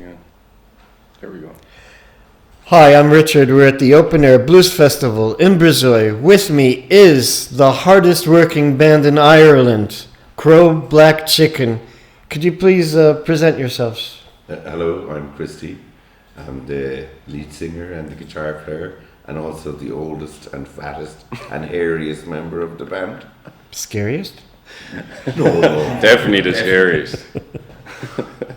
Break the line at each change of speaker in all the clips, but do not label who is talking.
Hang on. There we go.
Hi, I'm Richard. We're at the Open Air Blues Festival in Brezoi. With me is the hardest working band in Ireland, Crow Black Chicken. Could you please present yourselves?
Hello, I'm Christy. I'm the lead singer and the guitar player, and also the oldest and fattest and hairiest member of the band.
Scariest?
No.
Definitely the scariest.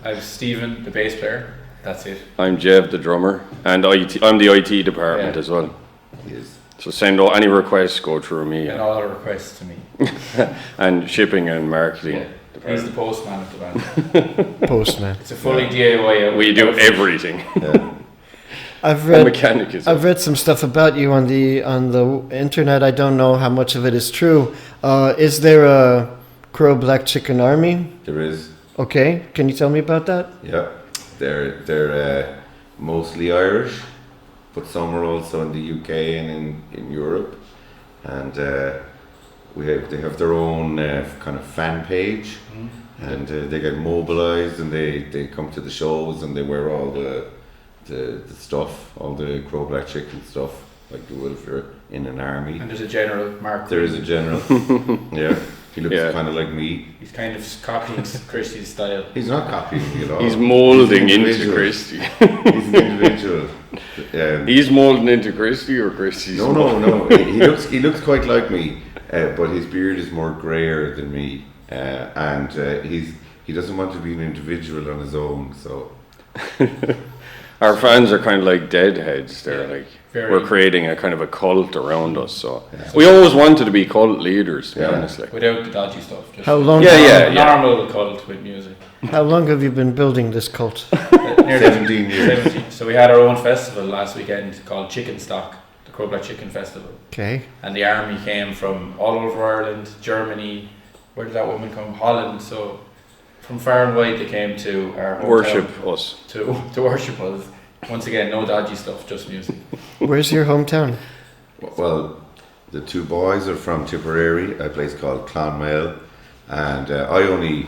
I'm Stephen, the bass player. That's it.
I'm Jev, the drummer, and I'm the IT department as well.
Yes.
So send all any requests go through me.
And all requests to me.
And shipping and marketing.
Yeah. He's the postman of the band.
Postman.
It's a fully DIY.
We do everything.
Yeah.
I've read some stuff about you on the internet. I don't know how much of it is true. Is there a Crow Black Chicken army?
There is.
Okay, can you tell me about that?
Yeah. They're mostly Irish, but some are also in the UK and in Europe, and they have their own kind of fan page, and they get mobilised and they come to the shows and they wear all the stuff, all the Crow Black Chicken stuff, like you would if you're in an army.
And there's a general, Mark.
There is a general. Yeah. He looks kind of like me.
He's kind of copying Christy's style.
He's not copying me at all.
He's moulding into Christy.
He's an individual.
He's moulding into Christy or Christy's?
No. He looks quite like me, but his beard is more grayer than me, and he doesn't want to be an individual on his own. So
our fans are kind of like deadheads. They're like we're creating a kind of a cult around us. So we always wanted to be cult leaders, to be honest. Like.
Without the dodgy stuff. Just
How long?
Normal cult with music.
How long have you been building this cult?
17 years.
17. So we had our own festival last weekend called Chicken Stock, the Crow Black Chicken Festival.
Okay.
And the army came from all over Ireland, Germany. Where did that woman come? Holland. So from far and wide they came to our hometown
Worship us.
To worship us. Once again, no dodgy stuff, just music.
Where's your hometown?
Well, the two boys are from Tipperary, a place called Clonmel, and I only.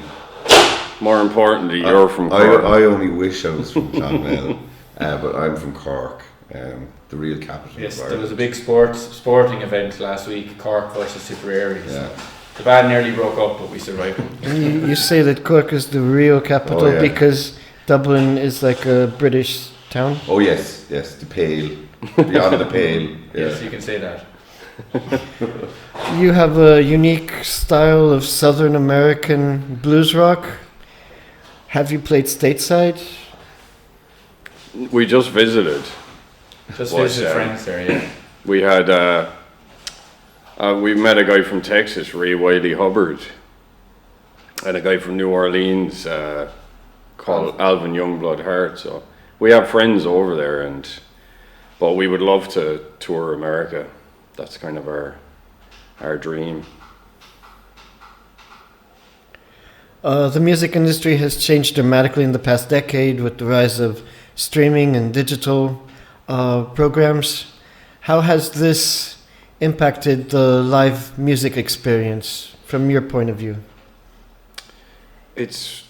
More importantly, you're from Cork.
I only wish I was from Clonmel, but I'm from Cork, the real capital
Yes,
of Ireland.
there was a big sporting event last week, Cork versus Tipperary.
Yeah.
So the band nearly broke up, but we survived.
You say that Cork is the real capital because Dublin is like a British town?
Oh yes, the Pale, beyond the Pale. Yeah.
Yes, you can say that.
You have a unique style of Southern American blues rock. Have you played stateside?
We just visited.
Visited friends there, yeah.
We had we met a guy from Texas, Ray Wiley Hubbard, and a guy from New Orleans called Alvin Youngblood Hart. So we have friends over there, but we would love to tour America. That's kind of our dream.
The music industry has changed dramatically in the past decade with the rise of streaming and digital programs. How has this impacted the live music experience from your point of view?
It's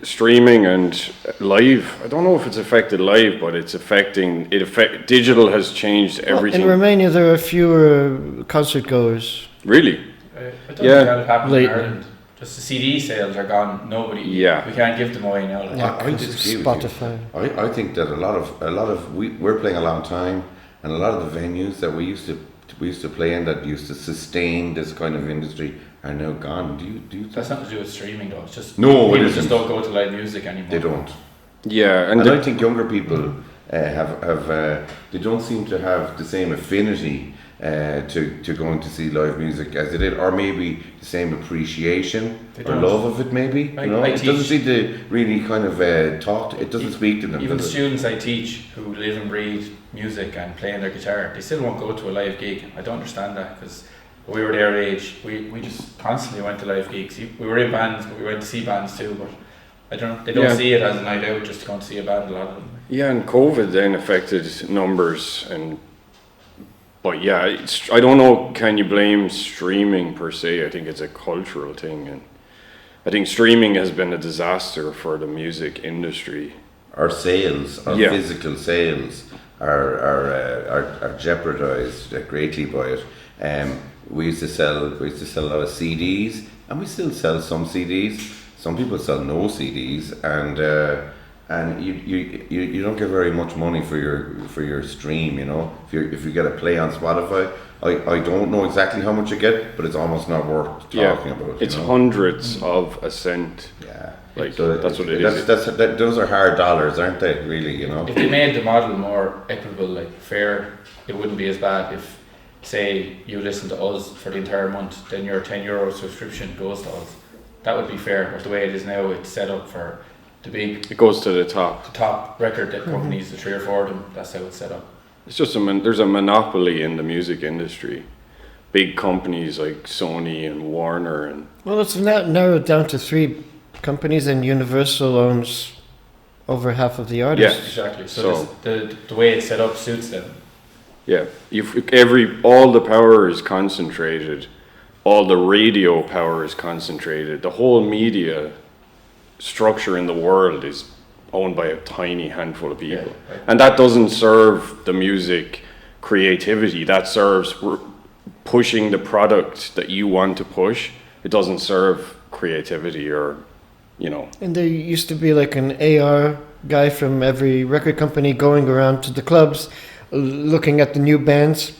streaming and live. I don't know if it's affected live, but it's affecting. Digital has changed everything.
In Romania, there are fewer concert goers.
Really?
I don't think that would happen in Ireland. Just the CD sales are gone. Nobody.
Yeah.
We can't give them away now.
I disagree with
Spotify.
you. I think that a lot of we're playing a long time, and a lot of the venues that we used to play in that used to sustain this kind of industry are now gone. Do you?
That's nothing to do with streaming, though. It's just
No, it
people
isn't.
just don't go to live music anymore.
They don't.
Yeah,
And I think younger people have they don't seem to have the same affinity to going to see live music as they did, or maybe the same appreciation or love of it. Maybe you know, it doesn't seem to really kind of talk. It doesn't speak to them.
Even the students I teach who live and breathe music and playing their guitar, they still won't go to a live gig. I don't understand that because we were their age. We just constantly went to live gigs. We were in bands, but we went to see bands too. But I don't know. They don't see it as a night out just to go and see a band. A lot of them.
Yeah, and COVID then affected numbers But yeah, I don't know, can you blame streaming per se? I think it's a cultural thing, and I think streaming has been a disaster for the music industry.
our sales, our
Yeah.
physical sales, are jeopardized greatly by it. We used to sell a lot of CDs, and we still sell some CDs. Some people sell no CDs, and you don't get very much money for your stream. You know, if you get a play on Spotify, I don't know exactly how much you get, but it's almost not worth talking about.
It's
you know?
hundreds of a cent.
Yeah,
Like
so
that's what it is.
Those are hard dollars, aren't they? Really, you know.
If they made the model more equitable, like fair, it wouldn't be as bad. If, say, you listen to us for the entire month, then your €10 subscription goes to us. That would be fair. But the way it is now, it's set up for the big,
It goes to the top.
the top record companies, the 3 or 4 of them. That's how it's set up.
It's just there's a monopoly in the music industry. Big companies like Sony and Warner and
Well, it's now narrowed down to 3 companies, and Universal owns over half of the artists.
Exactly. So,
So-
the way it's set up suits them.
yeah, all the power is concentrated, all the radio power is concentrated. The whole media structure in the world is owned by a tiny handful of people,
Yeah, right.
and that doesn't serve the music creativity. That serves pushing the product that you want to push. It doesn't serve creativity or, you know.
And there used to be like an AR guy from every record company going around to the clubs, looking at the new bands.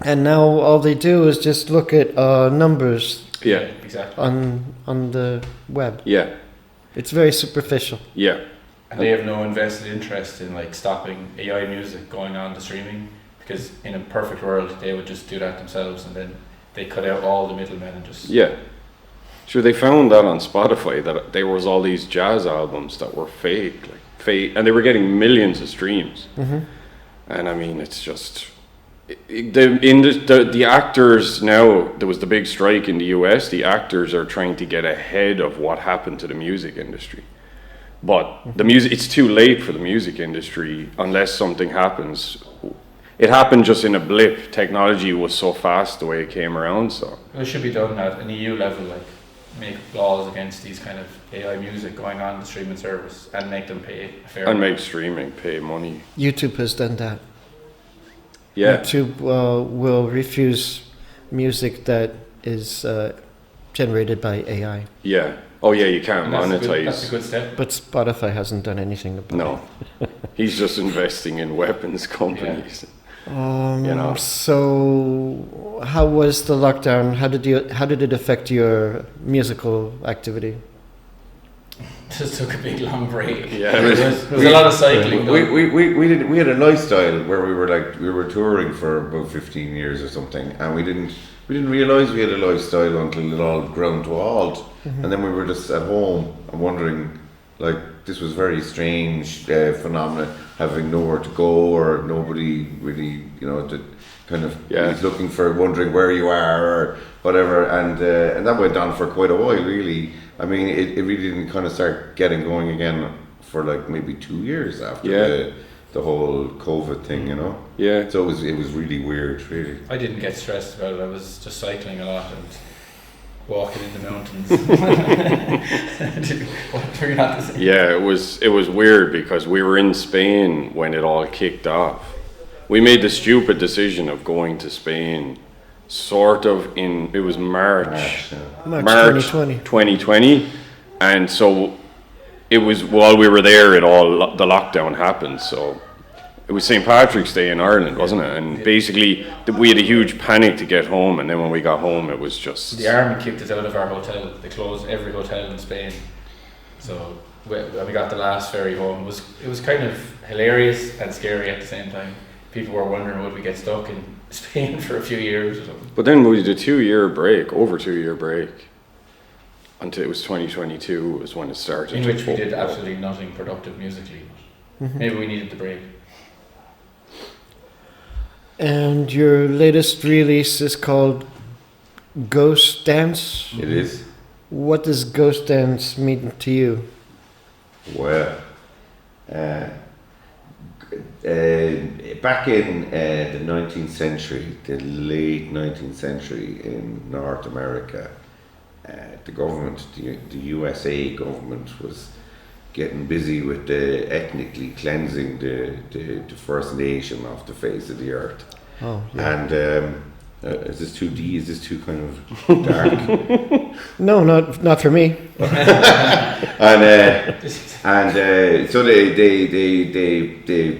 And now all they do is just look at numbers
Yeah,
Exactly.
on the web.
yeah,
It's very superficial.
yeah.
And they have no invested interest in like stopping AI music going on the streaming, because in a perfect world they would just do that themselves, and then they cut out all the middlemen and just
Yeah. Sure, they found that on Spotify that there was all these jazz albums that were fake, and they were getting millions of streams. And I mean, it's just the actors now. There was the big strike in the US. The actors are trying to get ahead of what happened to the music industry. But the music, it's too late for the music industry unless something happens. It happened just in a blip. Technology was so fast the way it came around. So
it should be done at an EU level, like make laws against these kind of AI music going on the streaming service and make them pay a fair
and
amount.
make streaming pay money.
YouTube has done that.
Yeah,
YouTube will refuse music that is generated by AI.
yeah. Oh yeah, you can't
And that's
monetize.
a good step.
But Spotify hasn't done anything about
No, he's just investing in weapons companies.
it.
You know.
So how was the lockdown? How did it affect your musical activity?
Just took a big long break.
Yeah.
There was a lot of cycling.
We had a lifestyle where we were touring for about 15 years or something, and we didn't realize we had a lifestyle until it all ground to a halt. And then we were just at home and wondering, like, this was very strange phenomenon, having nowhere to go or nobody really, you know, to kind of is looking for, wondering where you are or whatever, and that went on for quite a while, really. I mean, it really didn't kind of start getting going again for like maybe 2 years after the whole COVID thing, you know.
Yeah.
So it was really weird, really.
I didn't get stressed about it. I was just cycling a lot and walking in the mountains. What were you not to say?
Yeah, it was weird because we were in Spain when it all kicked off. We made the stupid decision of going to Spain sort of it was March
March 2020.
2020, and so it was while we were there the lockdown happened. So it was St. Patrick's Day in Ireland, wasn't it? And basically we had a huge panic to get home, and then when we got home it was just
The army kicked us out of our hotel. They closed every hotel in Spain. So when we got the last ferry home, it was kind of hilarious and scary at the same time. People were wondering, would we get stuck in Spain for a few years or something?
But then we did a 2-year break, over 2-year break, until it was 2022 was when it started.
In
to
which we did
fall.
absolutely nothing productive musically. But maybe we needed the break.
And your latest release is called Ghost Dance.
It is.
What does Ghost Dance mean to you?
Well, back in the 19th century, the late 19th century in North America, the government, the USA government, was getting busy with the ethnically cleansing the First Nation off the face of the earth.
Oh, yeah.
And is this too deep? Is this too kind of dark?
No, not for me.
and so they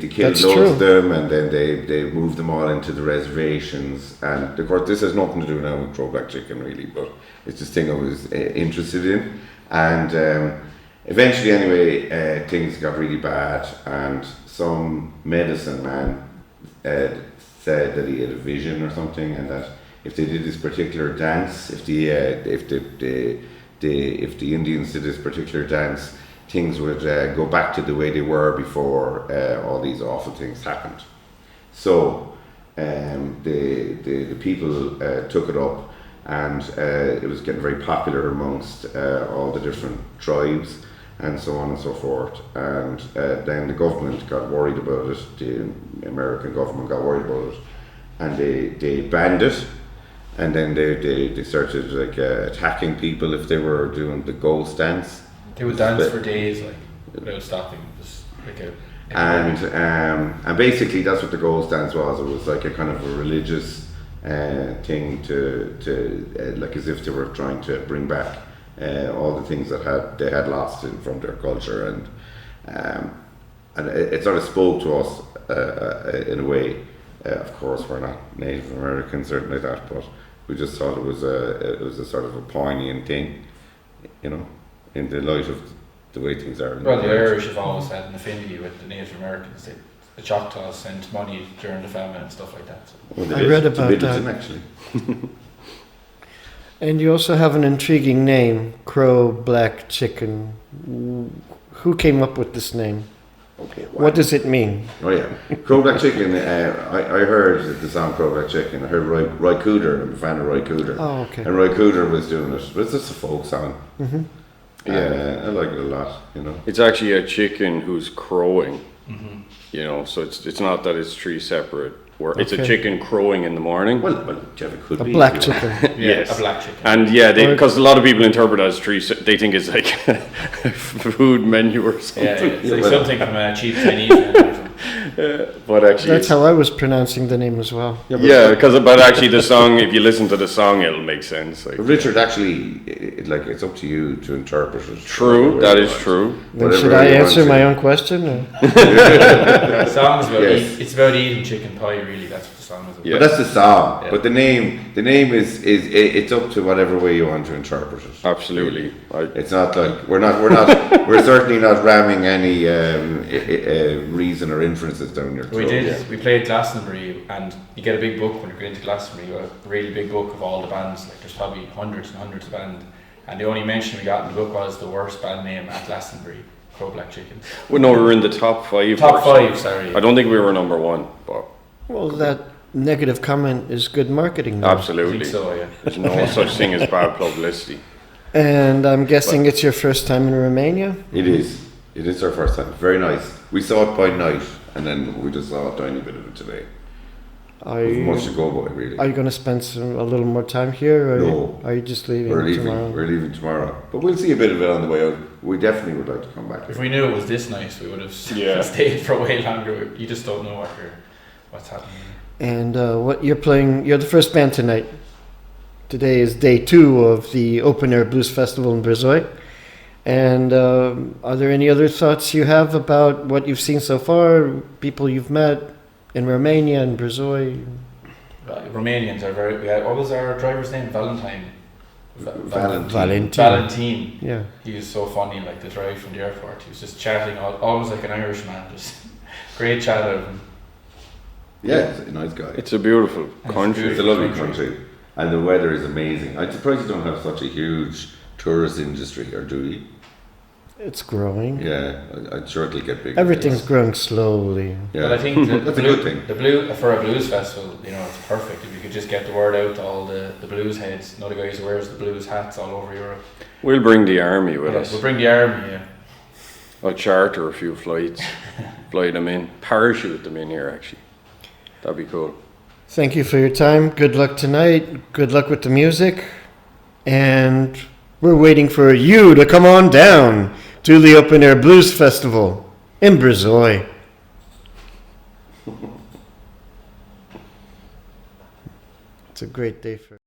killed
That's
loads
true.
of them, and then they moved them all into the reservations. And of course, this has nothing to do now with Crow Black Chicken, really, but it's this thing I was interested in. And eventually, anyway, things got really bad, and some medicine man said that he had a vision or something, and that if they did this particular dance, if the Indians did this particular dance, things would go back to the way they were before all these awful things happened. So the people took it up, and it was getting very popular amongst all the different tribes and so on and so forth. And then the government got worried about it, the American government got worried about it, and they banned it. And then they started like attacking people if they were doing the ghost dance.
They would dance for days, like, without stopping. Just like a
And basically that's what the ghost dance was. It was like a kind of a religious thing to like, as if they were trying to bring back all the things that they had lost from their culture, and it sort of spoke to us in a way. Of course, we're not Native Americans or anything like that, but we just thought it was a sort of a poignant thing, you know, in the light of the way things are.
Well, the Irish have always had an affinity with the Native Americans. The Choctaws sent money during the famine and stuff like that. So.
Well,
I read about
Middleton,
that.
actually.
And you also have an intriguing name, Crow Black Chicken. Who came up with this name?
Okay,
What does it mean?
Oh yeah, Crow Black Chicken. I heard the song Crow Black Chicken. I heard Roy Cooder. I'm a fan of Roy Cooder.
Oh, okay.
And Roy Cooder was doing it. But it's just a folk song.
Mm-hmm.
Yeah, I like it a lot. You know.
It's actually a chicken who's crowing.
Mm-hmm.
You know, so it's not that it's three separate. It's a
Okay.
chicken crowing in the morning.
Well, Jeff, it could
A
be.
black
you know.
chicken.
Yes.
A black chicken.
And yeah,
Or-
because a lot of people interpret it as they think it's like a food menu or something.
Yeah, it's like
well-
something from a cheap Chinese menu or something.
But actually,
That's how I was pronouncing the name as well.
yeah, but actually the song, if you listen to the song, it'll make sense. Like,
But Richard, actually, it's up to you to interpret it.
true, that is true.
Then
Whatever
should I
you want
answer
to.
my own question? Or?
The song is about
Yes.
it's about eating chicken pie. Really, that's what the song is about.
Yeah.
But that's the song.
Yeah.
But the name is it's up to whatever way you want to interpret it.
Absolutely.
It's not like we're certainly not ramming any reason or inferences down your throat.
We did. We played Glastonbury, and you get a big book when you go into Glastonbury. You got a really big book of all the bands. Like there's probably hundreds and hundreds of bands, and the only mention we got in the book was the worst band name at Glastonbury, Crow Black Chicken.
Well, no, we were in the top 5.
Top
or something.
5, sorry.
I don't think we were number 1, but
Well, that negative comment is good marketing. though.
I
absolutely.
think so, yeah.
There's no such thing as bad publicity.
And I'm guessing it's your first time in Romania?
It is. It is our first time. Very nice. We saw it by night, and then we just saw a tiny bit of it today.
Are
There's much
you,
to go by, really.
are you going to spend a little more time here? Or
No.
are you just leaving
We're leaving.
tomorrow?
We're leaving tomorrow, but we'll see a bit of it on the way out. We definitely would like to come back.
If
Here.
we knew it was this nice, we would have
Yeah.
stayed for way longer. You just don't know what's happening.
And what you're playing, you're the first band tonight. Today is day 2 of the Open Air Blues Festival in Brezoi. And are there any other thoughts you have about what you've seen so far, people you've met in Romania and Brezoi?
Romanians are very. What was our driver's name? Valentine.
Valentine.
Valentine.
Yeah.
He was so funny, like the drive from the airport. He was just chatting, almost like an Irishman. Just great chat out of him.
Yeah, he's a nice guy.
It's a beautiful
It's
country.
It's a lovely country, and the weather is amazing. I'm surprised you don't have such a huge tourist industry, or do you?
It's growing.
Yeah, I'm sure it'll get bigger.
Everything's growing slowly.
Yeah,
But I think
that's a good thing.
The for a blues festival, it's perfect if you could just get the word out to all the blues heads. The guys who wears the blues hats all over Europe.
We'll bring the army with us.
We'll bring the army. Yeah.
I'll charter a few flights, fly them in, parachute them in here actually. That'd be cool.
Thank you for your time. Good luck tonight. Good luck with the music. And we're waiting for you to come on down. to the Open Air Blues Festival in Brezoi. It's a great day for